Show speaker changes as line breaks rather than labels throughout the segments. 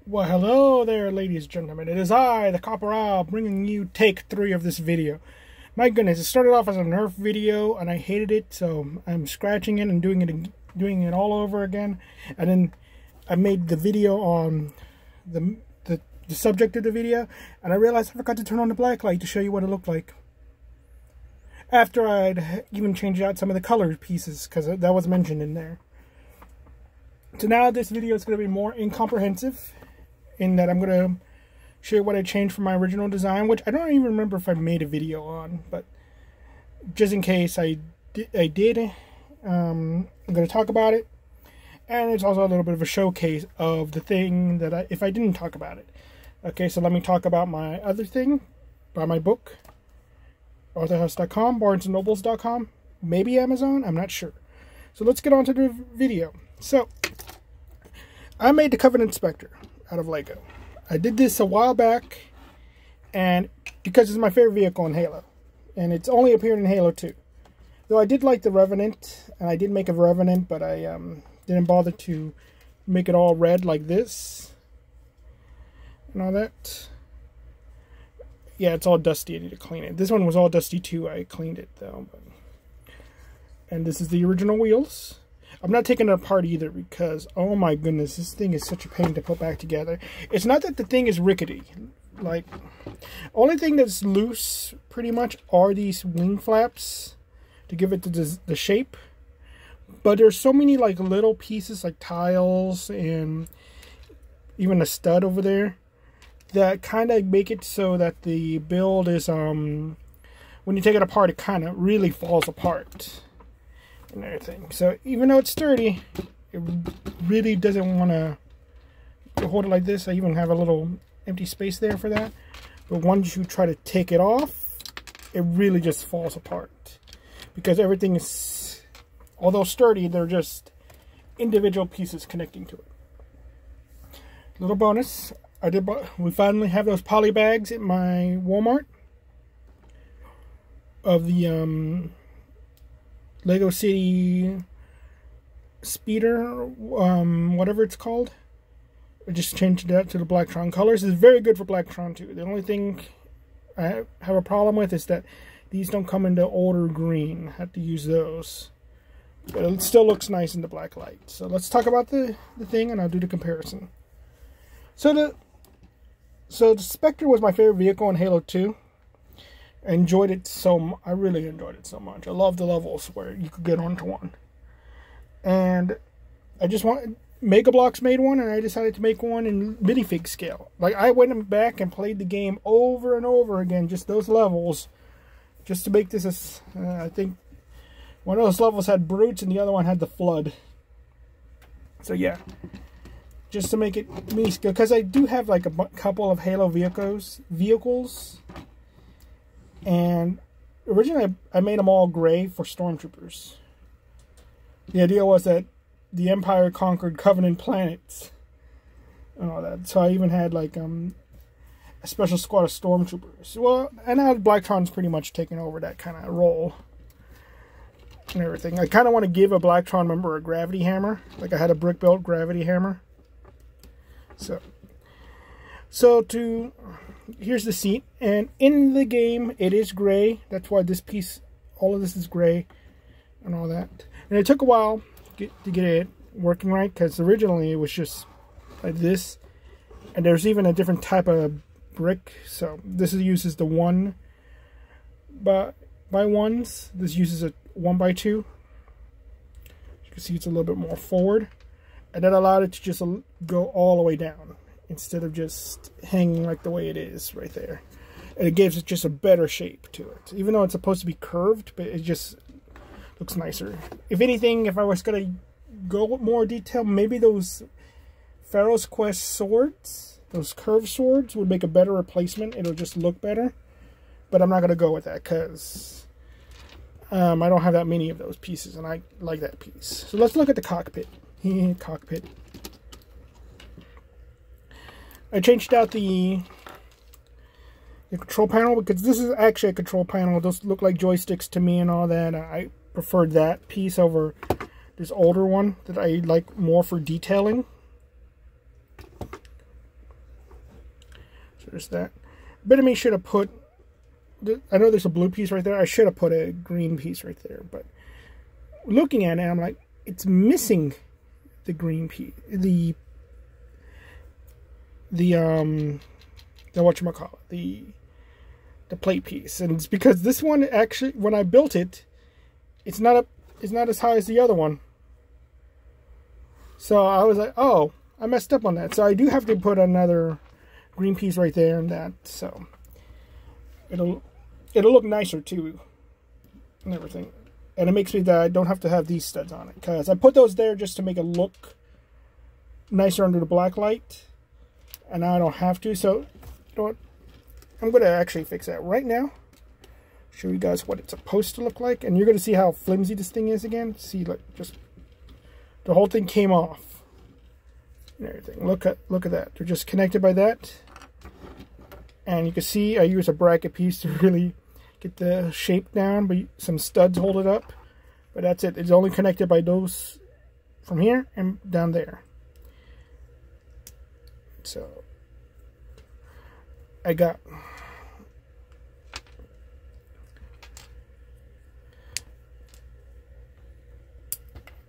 Well, hello there, ladies and gentlemen. It is I, the Corporal, bringing you take 3 of this video. My goodness, it started off as a Nerf video, and I hated it, so I'm scratching it and doing it all over again. And then I made the video on the subject of the video, and I realized I forgot to turn on the black light to show you what it looked like. After I'd even changed out some of the color pieces, because that was mentioned in there. So now this video is going to be more incomprehensive, in that I'm going to show you what I changed from my original design, which I don't even remember if I made a video on, but just in case I did, I'm going to talk about it. And it's also a little bit of a showcase of the thing that if I didn't talk about it. Okay, so let me talk about my other thing, by my book, authorhouse.com, barnesandnobles.com, maybe Amazon, I'm not sure. So let's get on to the video. So, I made the Covenant Specter out of Lego. I did this a while back, and because it's my favorite vehicle in Halo, and it's only appeared in Halo 2. Though I did like the Revenant, and I did make a Revenant, but I didn't bother to make it all red like this, and all that. Yeah, it's all dusty, I need to clean it. This one was all dusty too, I cleaned it though. And this is the original wheels. I'm not taking it apart either because, oh my goodness, this thing is such a pain to put back together. It's not that the thing is rickety. Like, only thing that's loose, pretty much, are these wing flaps to give it the shape. But there's so many, like, little pieces, like tiles and even a stud over there, that kind of make it so that the build is, when you take it apart, it kind of really falls apart. And everything. So even though it's sturdy, it really doesn't want to hold it like this. I even have a little empty space there for that. But once you try to take it off, it really just falls apart. Because everything is, although sturdy, they're just individual pieces connecting to it. Little bonus, we finally have those poly bags at my Walmart of the Lego City Speeder, whatever it's called. I just changed that to the Blacktron colors. It's very good for Blacktron II. The only thing I have a problem with is that these don't come into older green. I have to use those. But it still looks nice in the black light. So let's talk about the thing, and I'll do the comparison. So the Specter was my favorite vehicle in Halo 2. I enjoyed it I really enjoyed it so much. I love the levels where you could get onto one. And I just Mega Bloks made one, and I decided to make one in minifig scale. Like, I went back and played the game over and over again, just those levels, just to make this I think one of those levels had brutes and the other one had the flood. So yeah, just to make it mini scale, because I do have like a couple of Halo vehicles. And originally I made them all gray for stormtroopers. The idea was that the Empire conquered Covenant planets and all that. So I even had like a special squad of stormtroopers. Well, and now Blacktron's pretty much taken over that kind of role and everything. I kind of want to give a Blacktron member a gravity hammer. Like I had a brick built gravity hammer. Here's the seat, and in the game it is gray. That's why this piece, all of this is gray and all that. And it took a while to get it working right, because originally it was just like this, and there's even a different type of brick. So this uses the 1 by 1s. This uses a 1 by 2. You can see it's a little bit more forward, and that allowed it to just go all the way down, instead of just hanging like the way it is right there. And it gives it just a better shape to it. Even though it's supposed to be curved, but it just looks nicer. If anything, if I was going to go with more detail, maybe those Pharaoh's Quest swords, those curved swords, would make a better replacement. It'll just look better. But I'm not going to go with that, because I don't have that many of those pieces, and I like that piece. So let's look at the cockpit. Cockpit. I changed out the control panel, because this is actually a control panel. Those look like joysticks to me and all that. I preferred that piece over this older one that I like more for detailing. So there's that. Bit of me should have put, I know there's a blue piece right there. I should have put a green piece right there. But looking at it, I'm like, it's missing the green piece. The whatchamacallit, the plate piece. And it's because this one actually, when I built it, it's not as high as the other one. So I was like, oh, I messed up on that. So I do have to put another green piece right there and that. So it'll look nicer too and everything. And it makes me that I don't have to have these studs on it, because I put those there just to make it look nicer under the black light, and now I don't have to. So you know what? I'm going to actually fix that right now. Show you guys what it's supposed to look like, and you're going to see how flimsy this thing is again. See, like, just the whole thing came off and everything. Look at that. They're just connected by that, and you can see I use a bracket piece to really get the shape down, but some studs hold it up. But that's it. It's only connected by those from here and down there. So I got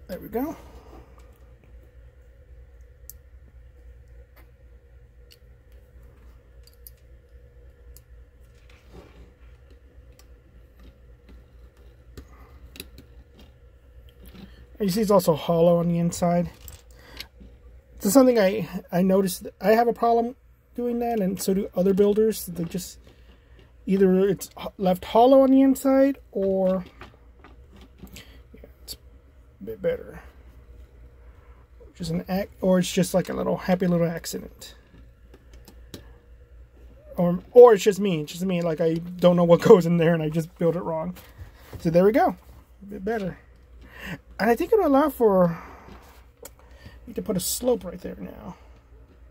there we go. You see it's also hollow on the inside. It's something I noticed. I have a problem doing that, and so do other builders. They just, either it's left hollow on the inside, or yeah, it's a bit better. Just or it's just like a little happy little accident. Or it's just me. It's just me. Like I don't know what goes in there, and I just built it wrong. So there we go. A bit better. And I think it'll allow for, I need to put a slope right there now.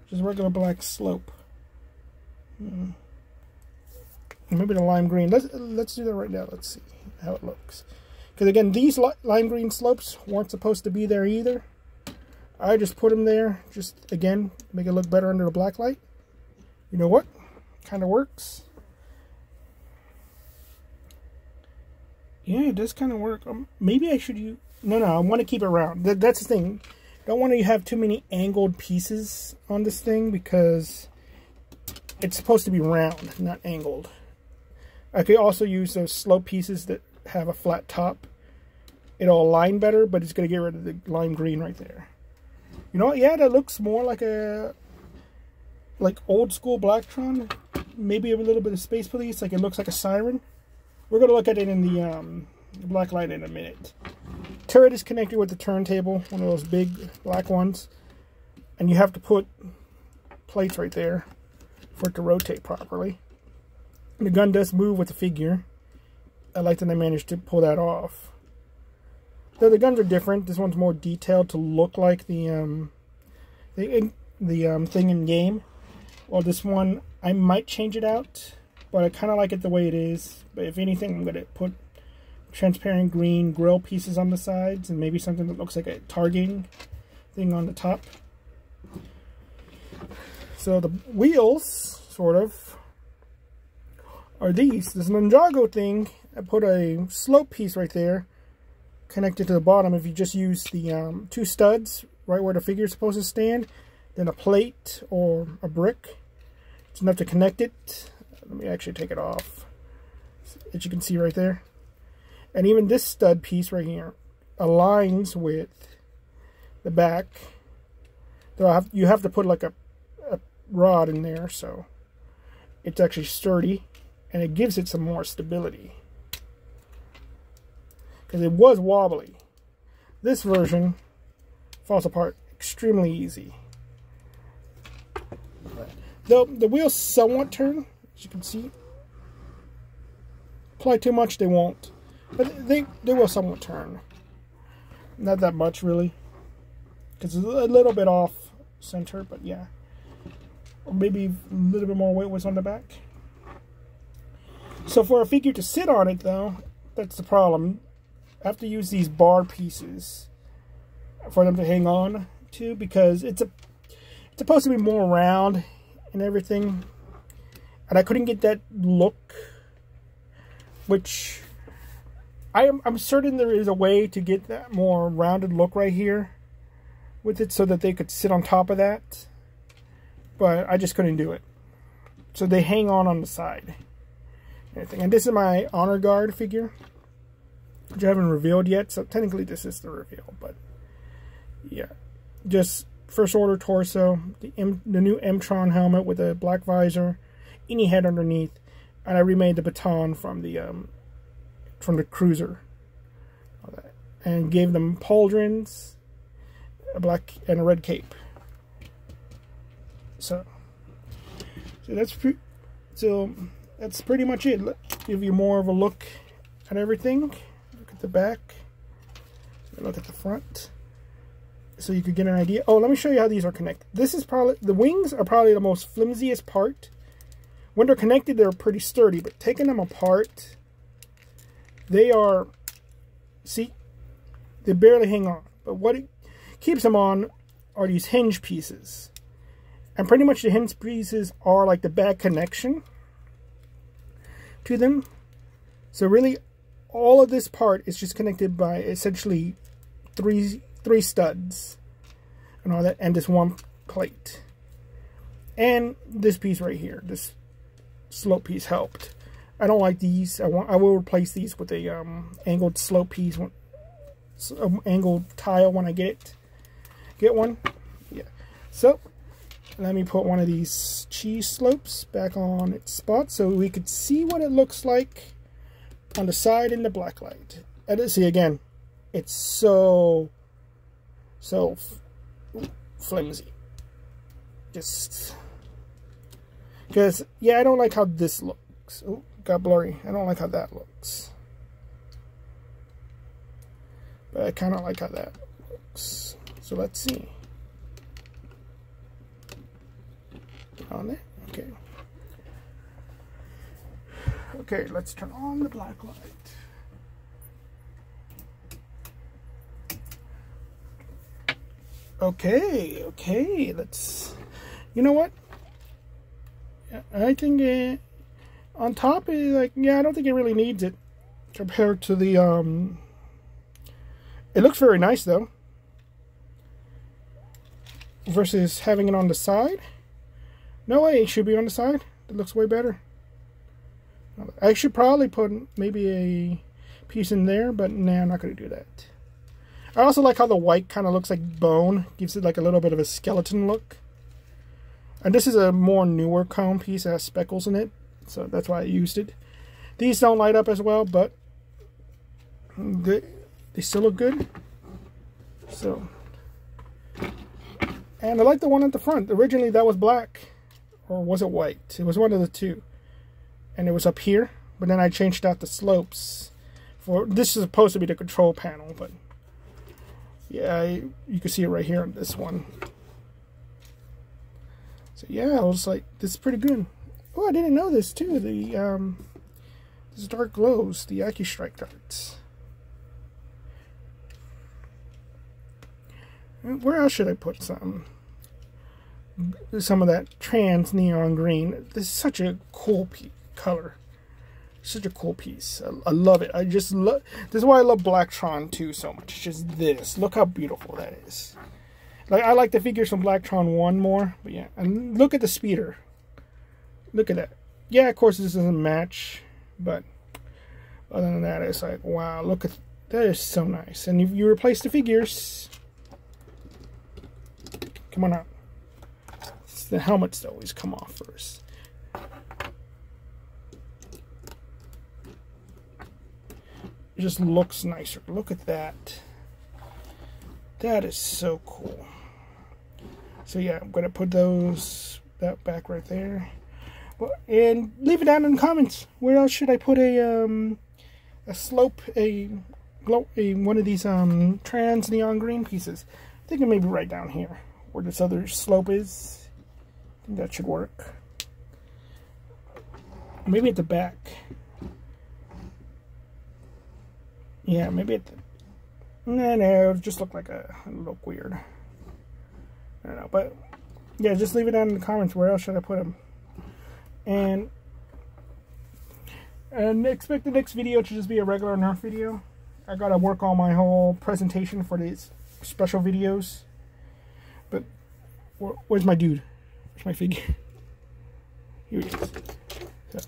Just regular black slope. Maybe the lime green. Let's do that right now. Let's see how it looks. Because again, these lime green slopes weren't supposed to be there either. I just put them there, just again, make it look better under the black light. You know what? Kind of works. Yeah, it does kind of work. Maybe I should use... No, I want to keep it round. That's the thing. Don't want to have too many angled pieces on this thing, because it's supposed to be round, not angled. I could also use those slope pieces that have a flat top. It'll align better, but it's going to get rid of the lime green right there. You know what? Yeah, that looks more like a... like old school Blacktron. Maybe a little bit of Space Police. Like it looks like a siren. We're going to look at it in the black light in a minute. Turret is connected with the turntable, one of those big black ones. And you have to put plates right there for it to rotate properly. And the gun does move with the figure. I like that I managed to pull that off. Though the guns are different. This one's more detailed to look like the thing in game. Well, this one, I might change it out, but I kind of like it the way it is. But if anything, I'm going to put transparent green grill pieces on the sides, and maybe something that looks like a targeting thing on the top. So the wheels, sort of, are these. This Ninjago thing, I put a slope piece right there, connected to the bottom. If you just use the two studs right where the figure is supposed to stand, then a plate or a brick, it's enough to connect it. Let me actually take it off, as you can see right there. And even this stud piece right here aligns with the back. Though you have to put like a rod in there, so it's actually sturdy, and it gives it some more stability. Because it was wobbly. This version falls apart extremely easy. Though the wheels somewhat turn, as you can see. Apply too much, they won't. But they will somewhat turn. Not that much, really. Because it's a little bit off center, but yeah. Or maybe a little bit more weight was on the back. So for a figure to sit on it, though, that's the problem. I have to use these bar pieces for them to hang on to, because it's supposed to be more round and everything. and I couldn't get that look, which I'm certain there is a way to get that more rounded look right here with it so that they could sit on top of that, but I just couldn't do it. So they hang on the side. And this is my Honor Guard figure, which I haven't revealed yet, so technically this is the reveal, but yeah. Just First Order torso, the new M-Tron helmet with a black visor, any head underneath, and I remade the baton from the cruiser, and gave them pauldrons, a black and a red cape. So that's pretty much it. Give you more of a look at everything. Look at the back. Look at the front, so you could get an idea. Oh, let me show you how these are connected. This is probably, the wings are probably the most flimsiest part. When they're connected, they're pretty sturdy, but taking them apart, they are, see, they barely hang on. But what it keeps them on are these hinge pieces. And pretty much the hinge pieces are like the back connection to them. So really, all of this part is just connected by essentially three studs and all that, and this one plate. And this piece right here, this slope piece helped. I don't like these. I will replace these with a angled slope piece, angled tile when I get one. Yeah. So let me put one of these cheese slopes back on its spot so we could see what it looks like on the side in the black light. And see, again, it's so flimsy. Just because, yeah, I don't like how this looks. Oh, got blurry. I don't like how that looks. But I kind of like how that looks. So let's see. On there? Okay. Okay, let's turn on the black light. Okay, let's, you know what? I think on top is like, yeah, I don't think it really needs it compared to the, it looks very nice though, versus having it on the side. No way, it should be on the side. It looks way better. I should probably put maybe a piece in there, but nah, I'm not going to do that. I also like how the white kind of looks like bone. Gives it like a little bit of a skeleton look. And this is a more newer cone piece that has speckles in it, so that's why I used it. These don't light up as well, but they still look good. So, and I like the one at the front. Originally that was black, or was it white? It was one of the two, and it was up here. But then I changed out the slopes. For this is supposed to be the control panel, but yeah, you can see it right here on this one. So yeah, I was like, this is pretty good. Oh, I didn't know this too. The this dark glows, the AccuStrike darts. Where else should I put some of that trans neon green? This is such a cool color. Such a cool piece. I love it. I just love. This is why I love Blacktron II so much. It's just this. Look how beautiful that is. Like, I like the figures from Blacktron I more, but yeah. And look at the speeder. Look at that. Yeah, of course this doesn't match, but other than that, it's like, wow, look at that. Is so nice. And if you replace the figures, come on out. It's the helmets that always come off first. It just looks nicer. Look at that. That is so cool. So yeah, I'm gonna put that back right there. Well, and leave it down in the comments. Where else should I put a slope, one of these trans neon green pieces? I think maybe right down here where this other slope is. I think that should work. Maybe at the back. Yeah, maybe at the... No, it just looked like it'll look weird. I don't know, but yeah, just leave it down in the comments. Where else should I put them? And And expect the next video to just be a regular Nerf video. I gotta work on my whole presentation for these special videos. But where's my dude? Where's my figure? Here he is. So,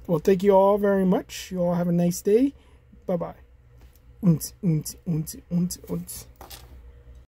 well, thank you all very much. You all have a nice day. Bye bye.